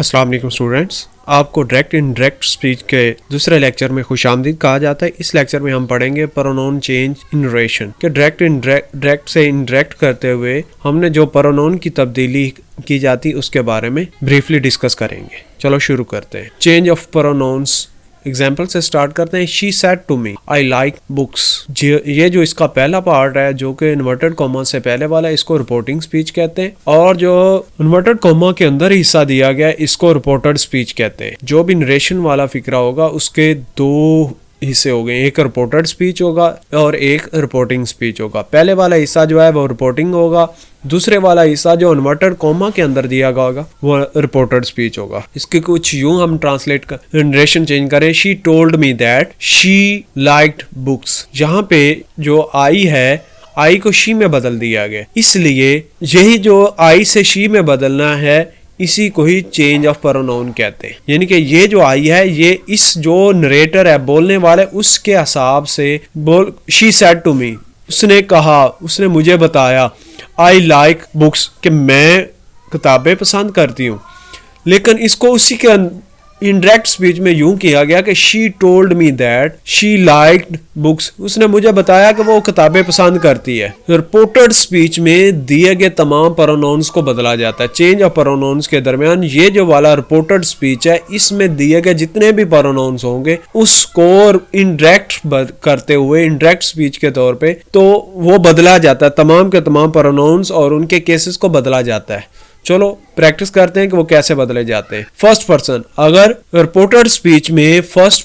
अस्सलाम वालेकुम स्टूडेंट्स, आपको डायरेक्ट इनडायरेक्ट स्पीच के दूसरे लेक्चर में खुशामदीद कहा जाता है। इस लेक्चर में हम पढ़ेंगे प्रोनाउन चेंज इन नरेशन के डायरेक्ट से इनडायरेक्ट करते हुए हमने जो प्रोनाउन की तब्दीली की जाती उसके बारे में ब्रीफली डिस्कस करेंगे। चलो शुरू करते हैं। चेंज ऑफ प्रोनाउंस एग्जाम्पल से स्टार्ट करते हैं। She said to me I like books. ये जो इसका पहला पार्ट है जो कि इन्वर्टेड कॉमा से पहले वाला है, इसको रिपोर्टिंग स्पीच कहते हैं, और जो इन्वर्टेड कॉमा के अंदर हिस्सा दिया गया है इसको रिपोर्टेड स्पीच कहते हैं। जो भी नरेशन वाला फिक्रा होगा उसके दो हिस्से हो गए, एक रिपोर्टेड स्पीच होगा और एक रिपोर्टिंग स्पीच होगा। पहले वाला हिस्सा जो है वो रिपोर्टिंग होगा, दूसरे वाला हिस्सा जो इन्वर्टेड कॉमा के अंदर दिया गया होगा वो रिपोर्टेड स्पीच होगा। इसके कुछ यूं हम ट्रांसलेट कर नरेशन चेंज करें। She told me that she liked books. यहाँ पे जो आई है, आई को शी में बदल दिया गया, इसलिए यही जो आई से शी में बदलना है इसी को ही चेंज ऑफ प्रोनाउन कहते हैं। यानी कि ये जो आई है ये इस जो नरेटर है बोलने वाले उसके हिसाब से बोल। शी सेड टू मी, उसने कहा, उसने मुझे बताया, आई लाइक बुक्स कि मैं किताबें पसंद करती हूँ। लेकिन इसको उसी के इनडायरेक्ट स्पीच में यूं किया गया कि she told me that she liked books. उसने मुझे बताया कि वो किताबें पसंद करती है। रिपोर्टेड स्पीच में दिए गए तमाम प्रोनाउंस को बदला जाता है। चेंज ऑफ प्रोनाउंस के दरमियान ये जो वाला रिपोर्टेड स्पीच है इसमें दिए गए जितने भी प्रोनाउंस होंगे उसको इनडायरेक्ट करते हुए इनडायरेक्ट स्पीच के तौर पे तो वो बदला जाता है। तमाम के तमाम प्रोनाउंस और उनके केसेस को बदला जाता है। चलो प्रैक्टिस करते हैं कि वो कैसे बदले जाते हैं। फर्स्ट पर्सन, अगर रिपोर्टेड स्पीच में फर्स्ट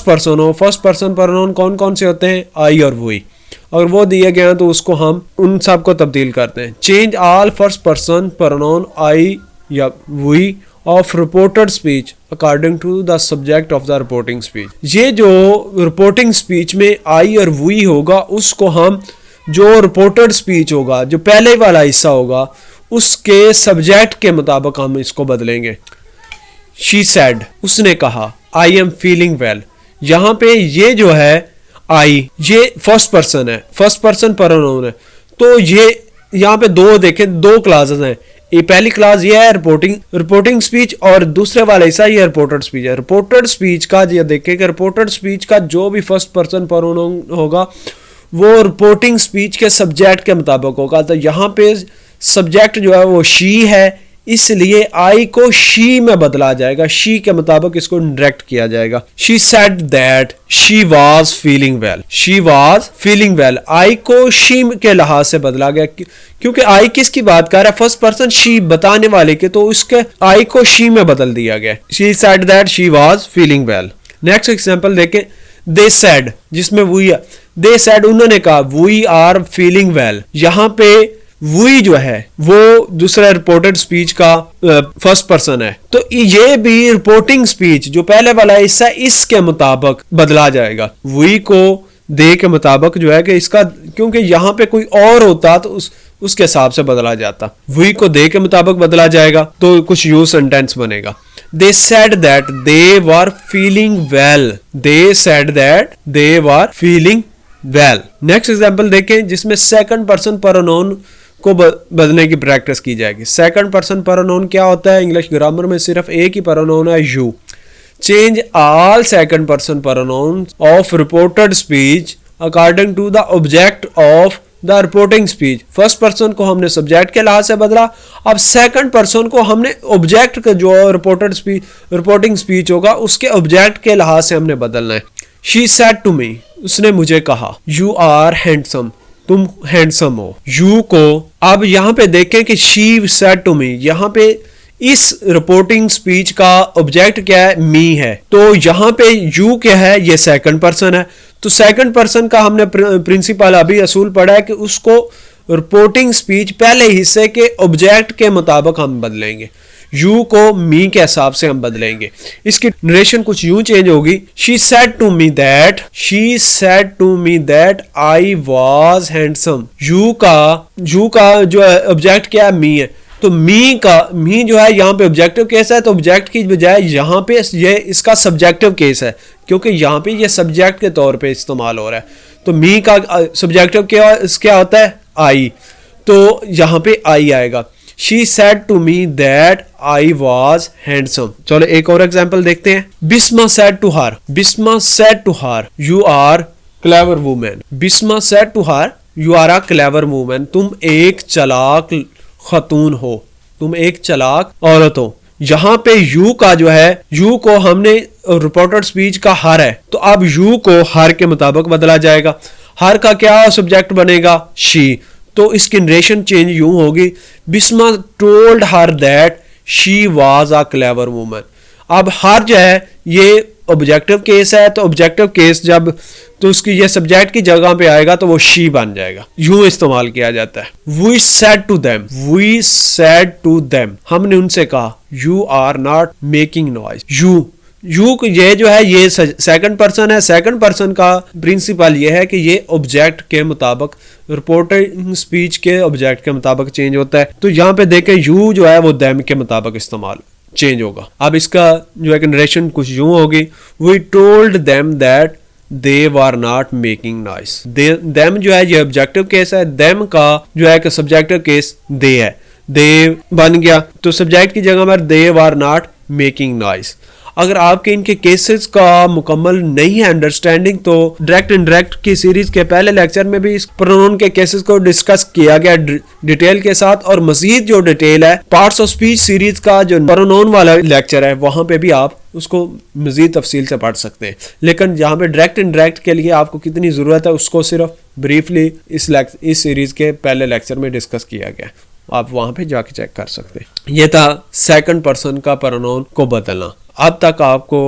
पर्सन हो, फर्स्ट पर्सन प्रोनाउन कौन कौन से होते हैं? आई और वी। अगर वो दिए गए हैं तो उसको हम उन सब को तब्दील करते हैं। Change all first person pronoun I या we of reported speech according to the subject of the reporting speech. ये जो रिपोर्टिंग स्पीच में आई और वी होगा उसको हम जो रिपोर्टेड स्पीच होगा जो पहले वाला हिस्सा होगा उसके सब्जेक्ट के मुताबिक हम इसको बदलेंगे। शी सेड, उसने कहा, आई एम फीलिंग वेल। यहाँ पे ये जो है आई, ये फर्स्ट पर्सन है, फर्स्ट पर्सन प्रोनाउन है। तो ये यहाँ पे दो देखें, दो क्लासेस हैं। ये पहली क्लास ये है रिपोर्टिंग स्पीच और दूसरे वाला हिस्सा ये रिपोर्टेड स्पीच है। रिपोर्टेड स्पीच का ये देखें कि रिपोर्टेड स्पीच का जो भी फर्स्ट पर्सन प्रोनाउन होगा वो रिपोर्टिंग स्पीच के सब्जेक्ट के मुताबिक होगा। तो यहाँ पे सब्जेक्ट जो है वो शी है, इसलिए आई को शी में बदला जाएगा, शी के मुताबिक इसको डायरेक्ट किया जाएगा। She said that she was feeling well. She was feeling well, I को शी के लिहाज से बदला गया क्योंकि आई किसकी बात कर रहा है? फर्स्ट पर्सन शी बताने वाले के, तो उसके आई को शी में बदल दिया गया। She said that she was feeling well. Next example देखें। दे सेड, जिसमें वी है, दे सेड उन्होंने कहा वी आर फीलिंग वेल। यहाँ पे वी जो है वो दूसरा रिपोर्टेड स्पीच का फर्स्ट पर्सन है, तो ये भी रिपोर्टिंग स्पीच जो पहले वाला हिस्सा इसके मुताबिक बदला जाएगा। वी को दे के मुताबिक जो है कि इसका, क्योंकि यहाँ पे कोई और होता तो उसके हिसाब से बदला जाता। वी को दे के मुताबिक बदला जाएगा तो कुछ यूज सेंटेंस बनेगा। They said that they were feeling well. They said that they were feeling well. Next example देखें जिसमें सेकंड पर्सन प्रोनाउन को बदलने की प्रैक्टिस की जाएगी। सेकंड पर्सन प्रोनाउन क्या होता है? इंग्लिश ग्रामर में सिर्फ एक ही प्रोनाउन है, you. Change all second person pronoun of reported speech according to the object of the reporting speech. First person को हमने सब्जेक्ट के लिहाज से बदला, अब सेकंड पर्सन को हमने ऑब्जेक्ट का जो रिपोर्टिंग स्पीच होगा उसके ऑब्जेक्ट के लिहाज से हमने बदलना है। शी सेड टू मी, उसने मुझे कहा, यू आर हैंडसम, तुम हैंडसम हो। यू को अब यहाँ पे देखें कि शी सेड टू मी, यहाँ पे इस रिपोर्टिंग स्पीच का ऑब्जेक्ट क्या है? मी है। तो यहाँ पे यू क्या है? ये सेकंड पर्सन है। तो सेकंड पर्सन का हमने प्रिंसिपल अभी असूल पढ़ा है कि उसको रिपोर्टिंग स्पीच पहले हिस्से के ऑब्जेक्ट के मुताबिक हम बदलेंगे। यू को मी के हिसाब से हम बदलेंगे। इसकी नरेशन कुछ यूं चेंज होगी। She said to me that I was handsome. You का जो ऑब्जेक्ट क्या है? मी है। तो मी जो है यहाँ पे ऑब्जेक्टिव केस है, तो ऑब्जेक्ट की बजाय यहाँ पे ये इसका सब्जेक्टिव केस है क्योंकि यहाँ पे ये सब्जेक्ट के तौर पे इस्तेमाल हो रहा है। तो मी का सब्जेक्टिव क्या होता है? आई। तो यहाँ पे आई आएगा। She said to me that I was handsome. चलो एक और एग्जाम्पल देखते हैं। Bisma said to her, Bisma said to her you are clever women. Bisma said to her you are a clever women, तुम एक चालाक खतून हो, तुम एक चालाक औरत हो। यहाँ पे यू का जो है, यू को हमने रिपोर्टेड स्पीच का हर है, तो अब यू को हर के मुताबिक बदला जाएगा। हर का क्या सब्जेक्ट बनेगा? शी। तो इसकी नरेशन चेंज यूं होगी, Bisma told her that she was a clever woman. अब हर जो है ये ऑब्जेक्टिव केस है, तो ऑब्जेक्टिव केस जब तो उसकी ये सब्जेक्ट की जगह पे आएगा तो वो शी बन जाएगा। यूं इस्तेमाल किया जाता है। We said to them, we said to them, हमने उनसे कहा you are not making noise. You ये जो है ये सेकंड पर्सन है। सेकंड पर्सन का प्रिंसिपल ये है कि ये ऑब्जेक्ट के मुताबिक, रिपोर्टिंग स्पीच के ऑब्जेक्ट के मुताबिक चेंज होता है। तो यहाँ पे देखें यू जो है वो देम के मुताबिक इस्तेमाल चेंज होगा। अब इसका जो है नरेशन कुछ यूं होगी, we told them that they were not making noise. Them जो है ये ऑब्जेक्टिव केस है, देम का जो है कि सब्जेक्टिव केस दे है, दे बन गया तो सब्जेक्ट की जगह पर दे वर नॉट मेकिंग नॉइस। अगर आपके इनके केसेस का मुकम्मल नहीं है अंडरस्टैंडिंग, तो डायरेक्ट इनडायरेक्ट की सीरीज के पहले लेक्चर में भी इस प्रोनाउन के केसेस को डिस्कस किया गया डिटेल के साथ, और मजीद जो डिटेल है पार्ट्स ऑफ स्पीच सीरीज का जो प्रोनाउन वाला लेक्चर है वहां पे भी आप उसको मजीद तफसील से पढ़ सकते हैं। लेकिन जहाँ पे डायरेक्ट इनडायरेक्ट के लिए आपको कितनी जरूरत है उसको सिर्फ ब्रीफली इस सीरीज के पहले लेक्चर में डिस्कस किया गया, आप वहां पे जाके चेक कर सकते हैं। ये था सेकंड पर्सन का प्रोनाउन को बदलना। अब तक आपको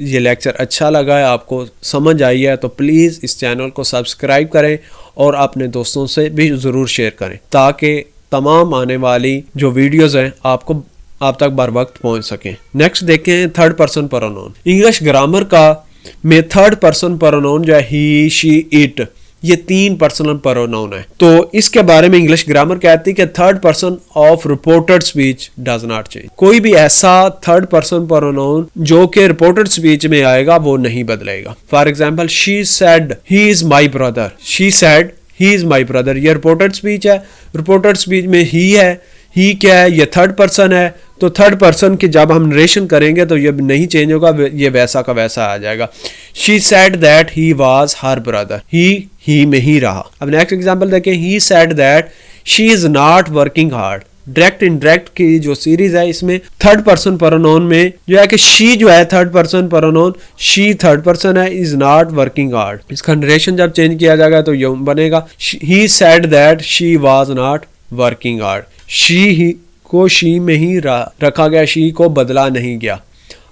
ये लेक्चर अच्छा लगा है, आपको समझ आई है, तो प्लीज़ इस चैनल को सब्सक्राइब करें और अपने दोस्तों से भी ज़रूर शेयर करें ताकि तमाम आने वाली जो वीडियोस हैं आपको आप तक बर वक्त पहुँच सकें। नेक्स्ट देखें third person pronoun. English grammar का में थर्ड पर्सन प्रोनाउन जो है ही, शी, इट, ये तीन पर्सनल प्रोनाउन है। तो इसके बारे में इंग्लिश ग्रामर कहती है कि third person of reported speech does not change. कोई भी ऐसा थर्ड पर्सन प्रोनाउन जो कि रिपोर्टेड स्पीच में आएगा वो नहीं बदलेगा। For example she said he is my brother, she said he is my brother, ये रिपोर्टेड स्पीच है। रिपोर्टेड स्पीच में ही है, ही क्या है? ये थर्ड पर्सन है। तो थर्ड पर्सन की जब हम नरेशन करेंगे तो ये नहीं चेंज होगा, ये वैसा का वैसा आ जाएगा। She said that he was her brother, he में ही रहा। अब नेक्स्ट एग्जांपल देखें, he said that she is not working hard. Direct indirect की जो सीरीज है इसमें थर्ड पर्सन प्रोनाउन में जो है कि शी जो है third person pronoun, she third person है, इज नॉट वर्किंग हार्ड। इसका नरेशन जब चेंज किया जाएगा तो ये बनेगा ही said that she was not working hard. She को शी में ही रखा गया, शी को बदला नहीं गया।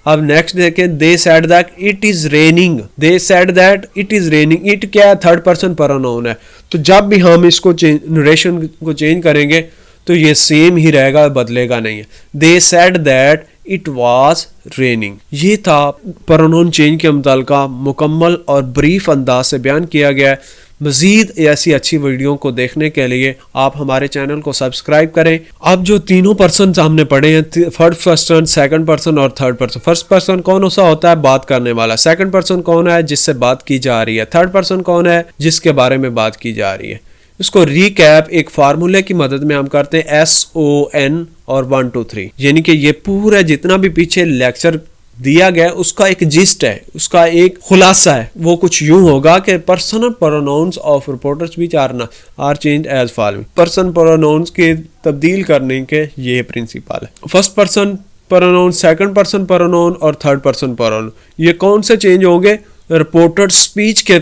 अब नेक्स्ट देखें, they said that it is raining, they said that it is raining, it क्या है? थर्ड पर्सन प्रोनाउन है। तो जब भी हम इसको नरेशन को चेंज करेंगे तो ये सेम ही रहेगा, बदलेगा नहीं है। They said that it was raining. ये था प्रोनाउन चेंज के मुताल्लिका मुकम्मल और ब्रीफ अंदाज से बयान किया गया है। मजीद ऐसी अच्छी वीडियो को देखने के लिए आप हमारे चैनल को सब्सक्राइब करें। अब जो तीनों पर्सन हमने पढ़े हैं, फर्स्ट पर्सन, सेकंड पर्सन और थर्ड पर्सन। फर्स्ट पर्सन कौन सा होता है? बात करने वाला। सेकंड पर्सन कौन है? जिससे बात की जा रही है। थर्ड पर्सन कौन है? जिसके बारे में बात की जा रही है। इसको रिकैप एक फार्मूले की मदद में हम करते हैं, SON और 1 2 3, यानी कि ये पूरा जितना भी पीछे लेक्चर दिया गया उसका एक जिस्ट है, उसका एक खुलासा है। वो कुछ यूं होगा कि personal pronouns of reporter speech are change as following. Person pronouns के तब्दील करने के ये प्रिंसिपल है। First person pronoun, second person pronoun और थर्ड पर्सन प्रोनाउन, ये कौन से चेंज होंगे? रिपोर्टेड स्पीच के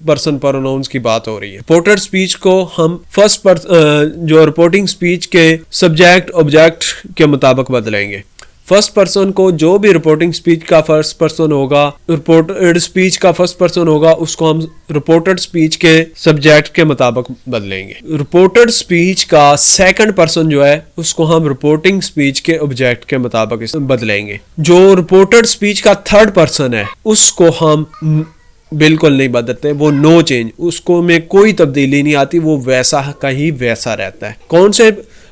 पर्सन प्रोनाउंस की बात हो रही है। रिपोर्टेड स्पीच को हम जो रिपोर्टिंग स्पीच के सब्जेक्ट ऑब्जेक्ट के मुताबिक बदलेंगे। फर्स्ट पर्सन को जो भी रिपोर्टिंग स्पीच का फर्स्ट पर्सन होगा, रिपोर्टेड स्पीच का फर्स्ट पर्सन होगा, उसको हम रिपोर्टेड स्पीच के सब्जेक्ट के मुताबिक बदलेंगे। रिपोर्टेड स्पीच का सेकंड पर्सन जो है उसको हम रिपोर्टिंग स्पीच के ऑब्जेक्ट के मुताबिक बदलेंगे। जो रिपोर्टेड स्पीच का थर्ड पर्सन है उसको हम बिल्कुल नहीं बदलते, वो नो चेंज, उसको में कोई तब्दीली नहीं आती, वो वैसा का ही वैसा रहता है। कौन से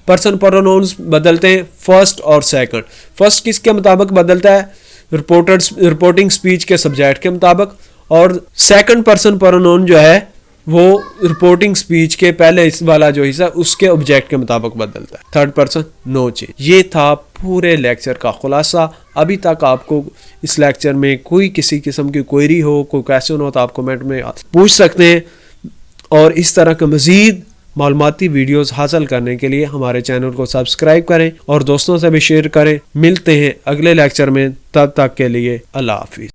पर्सन प्रोनाउंस बदलते हैं? फर्स्ट और सेकंड। फर्स्ट किसके मुताबिक बदलता है? रिपोर्टिंग स्पीच के सब्जेक्ट के मुताबिक, और सेकंड पर्सन प्रोनाउन जो है वो रिपोर्टिंग स्पीच के पहले इस वाला जो हिस्सा उसके ऑब्जेक्ट के मुताबिक बदलता है। Third person no change. ये था पूरे लेक्चर का खुलासा। अभी तक आपको इस लेक्चर में कोई किसी किस्म की क्वेरी हो, कोई क्वेश्चन हो तो आप कमेंट में पूछ सकते हैं। और इस तरह के मज़ीद मालूमाती वीडियोस हासिल करने के लिए हमारे चैनल को सब्सक्राइब करें और दोस्तों से भी शेयर करें। मिलते हैं अगले लेक्चर में, तब तक के लिए अल्लाह हाफिज़।